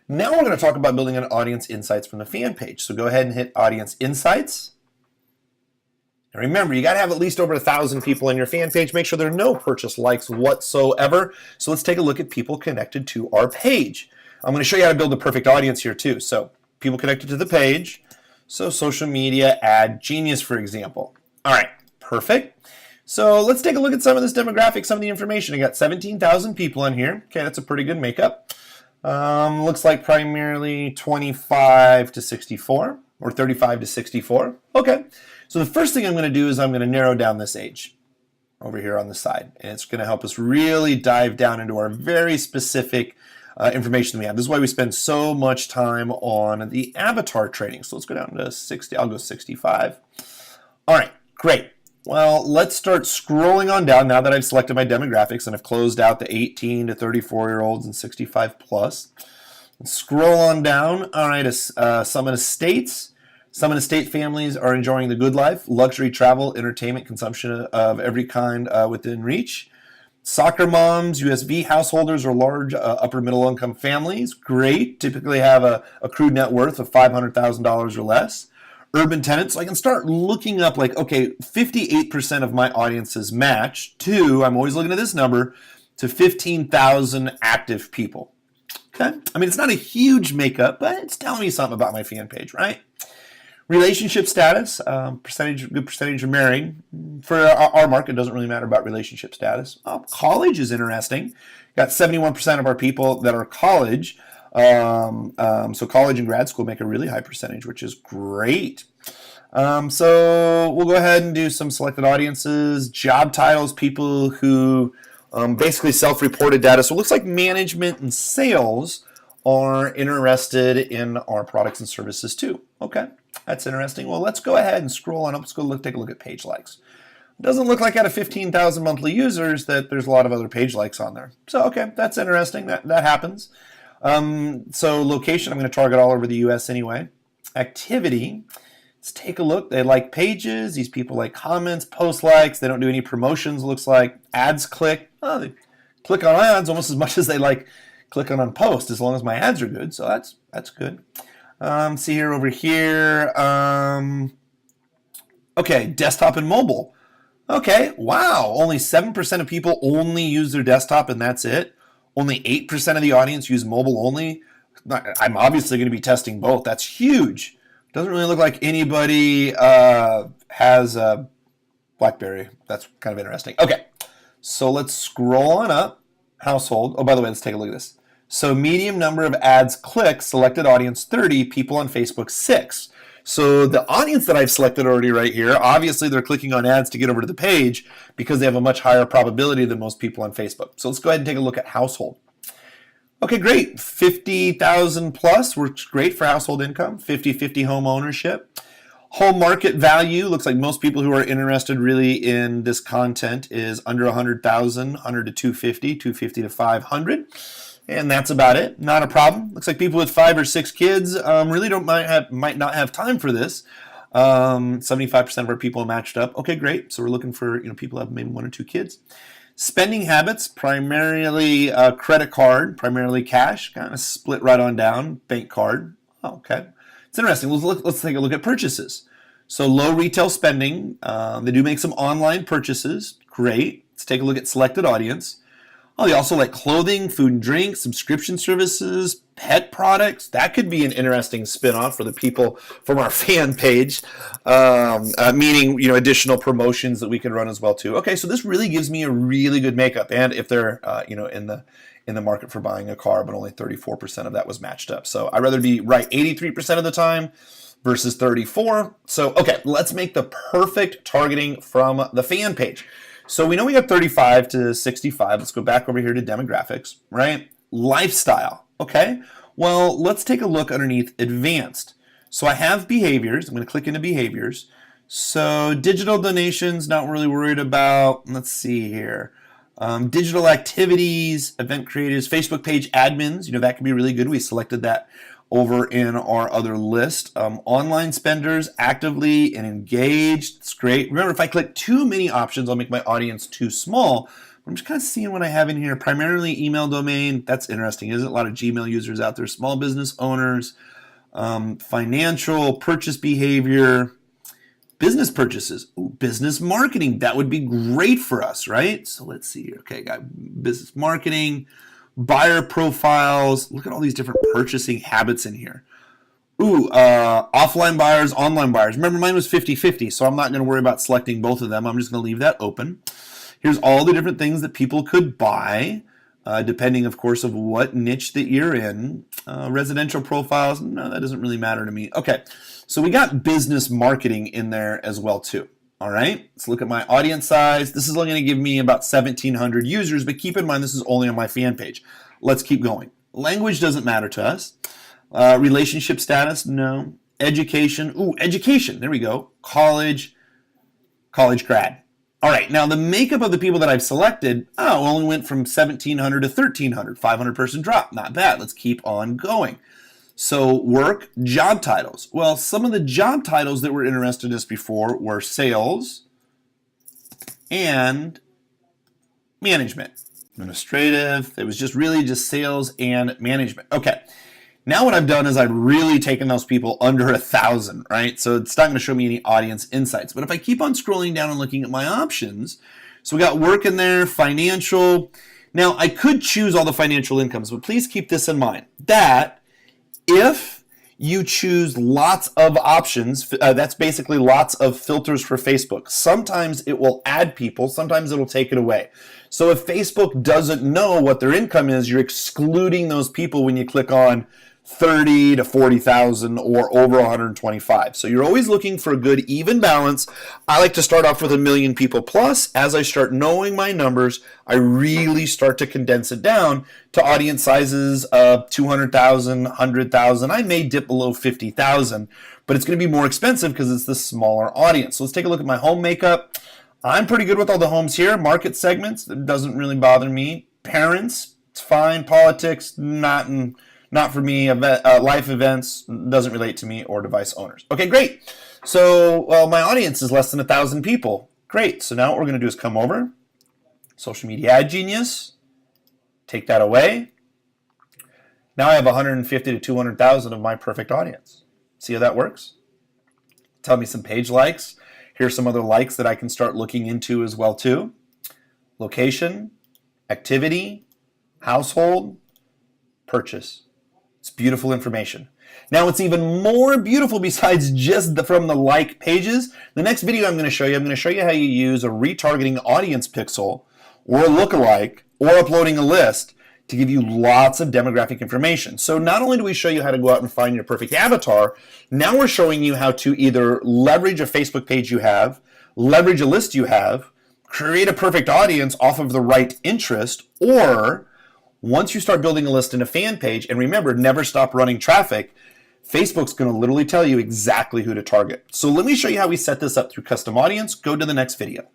Now we're going to talk about building an audience insights from the fan page. So go ahead and hit audience insights. And remember, you got to have at least over 1,000 people in your fan page. Make sure there are no purchase likes whatsoever. So let's take a look at people connected to our page. I'm going to show you how to build the perfect audience here too. So people connected to the page. So social media ad genius, for example. All right, perfect. So let's take a look at some of this demographic, some of the information. I got 17,000 people in here. Okay, that's a pretty good makeup. Looks like primarily 25 to 64 or 35 to 64. Okay, so the first thing I'm going to do is I'm going to narrow down this age over here on the side. And it's going to help us really dive down into our very specific information that we have. This is why we spend so much time on the avatar training. So let's go down to 60. I'll go 65. All right, great. Well, let's start scrolling on down now that I've selected my demographics and I've closed out the 18 to 34-year-olds and 65 plus. Let's scroll on down. All right, Summit Estates. Summit Estate families are enjoying the good life, luxury travel, entertainment, consumption of every kind within reach. Soccer moms, USV householders, or large upper middle income families. Great. Typically have a accrued net worth of $500,000 or less. Urban tenants, so I can start looking up like, okay, 58% of my audiences match to, I'm always looking at this number, to 15,000 active people. Okay, I mean, it's not a huge makeup, but it's telling me something about my fan page, right? Relationship status, good percentage are married. For our market, it doesn't really matter about relationship status. College is interesting. Got 71% of our people that are college. So college and grad school make a really high percentage, which is great. So we'll go ahead and do some selected audiences, job titles, people who basically self-reported data. So it looks like management and sales are interested in our products and services too. Okay, that's interesting. Well, let's go ahead and scroll on up. Let's go take a look at page likes. It doesn't look like out of 15,000 monthly users that there's a lot of other page likes on there. So, okay, that's interesting. That happens. So location, I'm going to target all over the U.S. anyway. Activity, let's take a look. They like pages. These people like comments, post likes. They don't do any promotions, looks like. Ads click. Oh, they click on ads almost as much as they like clicking on post, as long as my ads are good. So that's good. See here over here. Okay, desktop and mobile. Okay, wow. Only 7% of people only use their desktop and that's it. Only 8% of the audience use mobile only. I'm obviously going to be testing both. That's huge. Doesn't really look like anybody has a BlackBerry. That's kind of interesting. Okay, so let's scroll on up. Household. Oh, by the way, let's take a look at this. So medium number of ads clicked, selected audience 30, people on Facebook 6. So the audience that I've selected already right here, obviously they're clicking on ads to get over to the page because they have a much higher probability than most people on Facebook. So let's go ahead and take a look at household. Okay, great. 50,000 plus works great for household income. 50-50 home ownership. Home market value, looks like most people who are interested really in this content is under 100,000, 100 to 250, 250 to 500. And that's about it. Not a problem. Looks like people with 5 or 6 kids really might not have time for this. 75% of our people are matched up. Okay, great. So we're looking for people who have maybe 1 or 2 kids. Spending habits, primarily credit card, primarily cash. Kind of split right on down. Bank card. Oh, okay. It's interesting. Let's take a look at purchases. So low retail spending. They do make some online purchases. Great. Let's take a look at selected audience. Oh, they also like clothing, food and drink, subscription services, pet products. That could be an interesting spin-off for the people from our fan page, meaning additional promotions that we can run as well too. Okay, so this really gives me a really good makeup, and if they're in the market for buying a car, but only 34% of that was matched up. So I'd rather be right 83% of the time versus 34. So okay, let's make the perfect targeting from the fan page. So we know we got 35 to 65. Let's go back over here to demographics, right? Lifestyle, okay? Well, let's take a look underneath advanced. So I have behaviors. I'm going to click into behaviors. So digital donations, not really worried about. Let's see here. Digital activities, event creators, Facebook page admins, that can be really good. We selected that over in our other list. Online spenders, actively and engaged. It's great. Remember, if I click too many options, I'll make my audience too small. I'm just kind of seeing what I have in here. Primarily email domain. That's interesting, isn't it? A lot of Gmail users out there. Small business owners, financial, purchase behavior, business purchases, business marketing. That would be great for us, right? So let's see here. Okay, got business marketing, buyer profiles. Look at all these different purchasing habits in here. Offline buyers, online buyers. Remember, mine was 50-50, so I'm not going to worry about selecting both of them. I'm just going to leave that open. Here's all the different things that people could buy, depending, of course, of what niche that you're in. Residential profiles, no, that doesn't really matter to me. Okay, so we got business marketing in there as well, too. All right, let's look at my audience size. This is only going to give me about 1,700 users, but keep in mind this is only on my fan page. Let's keep going. Language doesn't matter to us. Relationship status, no. Education, education, there we go. College grad. All right, now the makeup of the people that I've selected, only went from 1,700 to 1,300, 500 person drop. Not bad, let's keep on going. So work, job titles. Well, some of the job titles that were interested in us before were sales and management. Administrative, it was really just sales and management. Okay. Now what I've done is I've really taken those people under 1,000, right? So it's not going to show me any audience insights. But if I keep on scrolling down and looking at my options, so we got work in there, financial. Now I could choose all the financial incomes, but please keep this in mind that if you choose lots of options, that's basically lots of filters for Facebook. Sometimes it will add people, sometimes it'll take it away. So if Facebook doesn't know what their income is, you're excluding those people when you click on 30 to 40,000 or over 125. So you're always looking for a good even balance. I like to start off with 1 million people plus. As I start knowing my numbers, I really start to condense it down to audience sizes of 200,000, 100,000. I may dip below 50,000, but it's going to be more expensive because it's the smaller audience. So let's take a look at my home makeup. I'm pretty good with all the homes here. Market segments, it doesn't really bother me. Parents, it's fine. Politics, not for me. Life events doesn't relate to me, or device owners. Okay, great. So, my audience is less than 1,000 people. Great. So now what we're going to do is come over, Social Media Ad Genius, take that away. Now I have 150 to 200,000 of my perfect audience. See how that works? Tell me some page likes. Here's some other likes that I can start looking into as well too. Location, activity, household, purchase. It's beautiful information. Now it's even more beautiful besides just from the like pages. The next video I'm going to show you how you use a retargeting audience pixel or a lookalike or uploading a list to give you lots of demographic information. So not only do we show you how to go out and find your perfect avatar, now we're showing you how to either leverage a Facebook page you have, leverage a list you have, create a perfect audience off of the right interest, or once you start building a list in a fan page, and remember, never stop running traffic, Facebook's going to literally tell you exactly who to target. So let me show you how we set this up through custom audience. Go to the next video.